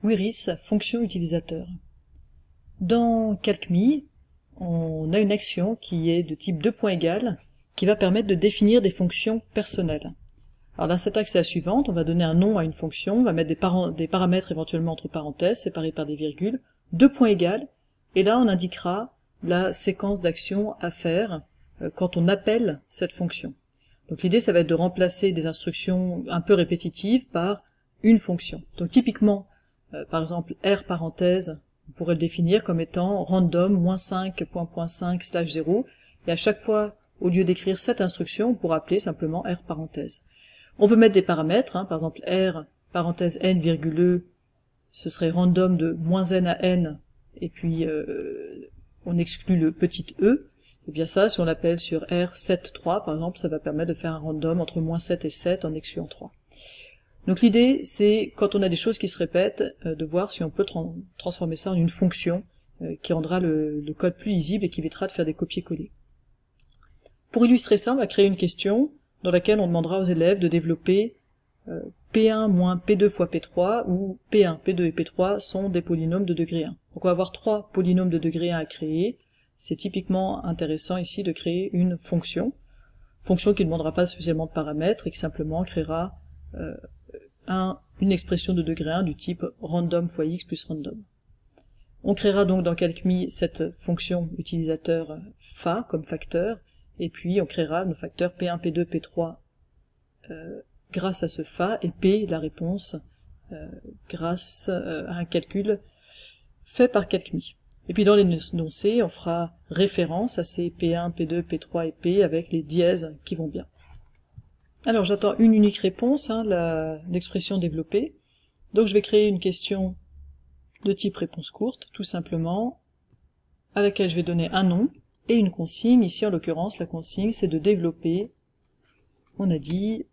Wiris, fonction utilisateur. Dans CalcMe, on a une action qui est de type 2 points égal, qui va permettre de définir des fonctions personnelles. Alors la syntaxe est la suivante, on va donner un nom à une fonction, on va mettre des paramètres éventuellement entre parenthèses, séparés par des virgules, 2 points égal, et là on indiquera la séquence d'actions à faire quand on appelle cette fonction. Donc l'idée ça va être de remplacer des instructions un peu répétitives par une fonction. Donc typiquement, par exemple R parenthèse, on pourrait le définir comme étant random -5.5/0, et à chaque fois, au lieu d'écrire cette instruction, on pourra appeler simplement R parenthèse. On peut mettre des paramètres, par exemple R parenthèse n virgule e, ce serait random de -n à n, et puis on exclut le petit e, et bien ça, si on l'appelle sur R 7.3 par exemple, ça va permettre de faire un random entre -7 et 7 en excluant 3. Donc l'idée, c'est, quand on a des choses qui se répètent, de voir si on peut transformer ça en une fonction qui rendra le code plus lisible et qui évitera de faire des copier-coller. Pour illustrer ça, on va créer une question dans laquelle on demandera aux élèves de développer P1 moins P2 fois P3, où P1, P2 et P3 sont des polynômes de degré 1. Donc on va avoir 3 polynômes de degré 1 à créer. C'est typiquement intéressant ici de créer une fonction qui ne demandera pas spécialement de paramètres et qui simplement créera une expression de degré 1 du type random fois x plus random. On créera donc dans CalcMe cette fonction utilisateur fa comme facteur, et puis on créera nos facteurs P1, P2, P3 grâce à ce fa, et P la réponse grâce à un calcul fait par CalcMe. Et puis dans l'énoncé, on fera référence à ces P1, P2, P3 et P avec les dièses qui vont bien. Alors j'attends une unique réponse, l'expression développée. Donc je vais créer une question de type réponse courte, tout simplement, à laquelle je vais donner un nom et une consigne. Ici en l'occurrence, la consigne c'est de développer, on a dit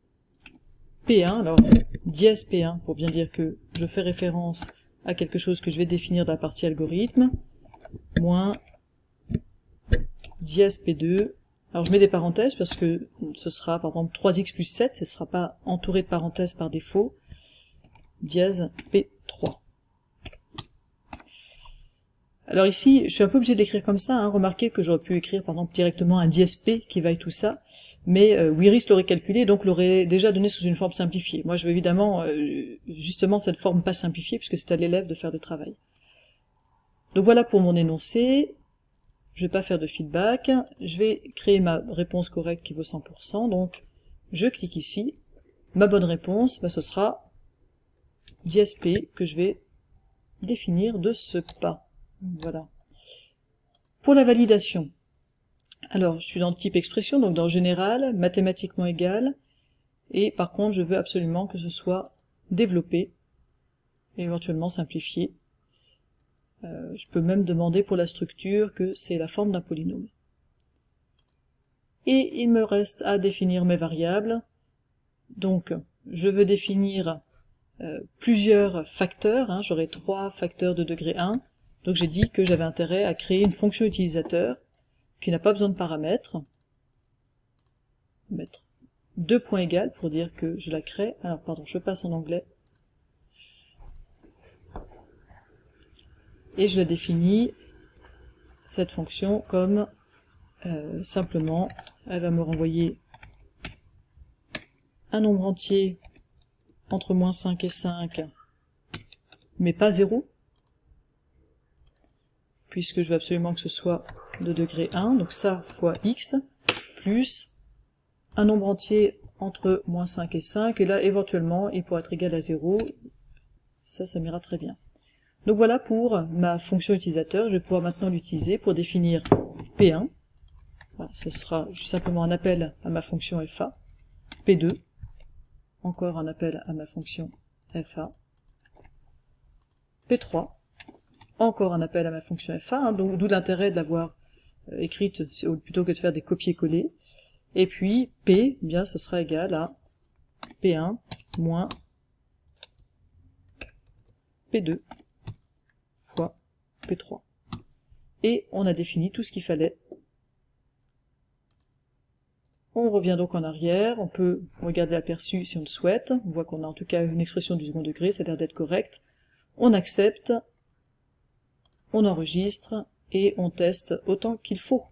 P1, alors dièse P1 pour bien dire que je fais référence à quelque chose que je vais définir dans la partie algorithme, moins dièse P2. Alors je mets des parenthèses parce que ce sera par exemple 3x plus 7, ce ne sera pas entouré de parenthèses par défaut, dièse P3. Alors ici, je suis un peu obligé d'écrire comme ça, remarquez que j'aurais pu écrire par exemple directement un dièse P qui vaille tout ça, mais Wiris l'aurait calculé, donc l'aurait déjà donné sous une forme simplifiée. Moi je veux évidemment justement cette forme pas simplifiée, puisque c'est à l'élève de faire le travail. Donc voilà pour mon énoncé. Je vais pas faire de feedback, je vais créer ma réponse correcte qui vaut 100%, donc je clique ici, ma bonne réponse, ce sera dièse P que je vais définir de ce pas. Voilà. Pour la validation, alors je suis dans le type expression, donc dans général, mathématiquement égal, et par contre je veux absolument que ce soit développé, et éventuellement simplifié. Je peux même demander pour la structure que c'est la forme d'un polynôme. Et il me reste à définir mes variables. Donc, je veux définir plusieurs facteurs, j'aurai 3 facteurs de degré 1. Donc j'ai dit que j'avais intérêt à créer une fonction utilisateur qui n'a pas besoin de paramètres. Mettre 2 points égal pour dire que je la crée. Alors pardon, je passe en anglais. Et je la définis, cette fonction, comme simplement, elle va me renvoyer un nombre entier entre -5 et 5, mais pas 0, puisque je veux absolument que ce soit de degré 1, donc ça fois x, plus un nombre entier entre -5 et 5, et là éventuellement il pourrait être égal à 0, ça m'ira très bien. Donc voilà pour ma fonction utilisateur, je vais pouvoir maintenant l'utiliser pour définir P1, voilà, ce sera simplement un appel à ma fonction fa, P2, encore un appel à ma fonction fa, P3, encore un appel à ma fonction fa, d'où l'intérêt de l'avoir écrite plutôt que de faire des copier-coller, et puis P, bien ce sera égal à P1 moins P2 fois P3. Et on a défini tout ce qu'il fallait. On revient donc en arrière, on peut regarder l'aperçu si on le souhaite, on voit qu'on a en tout cas une expression du second degré, ça a l'air d'être correct. On accepte, on enregistre et on teste autant qu'il faut.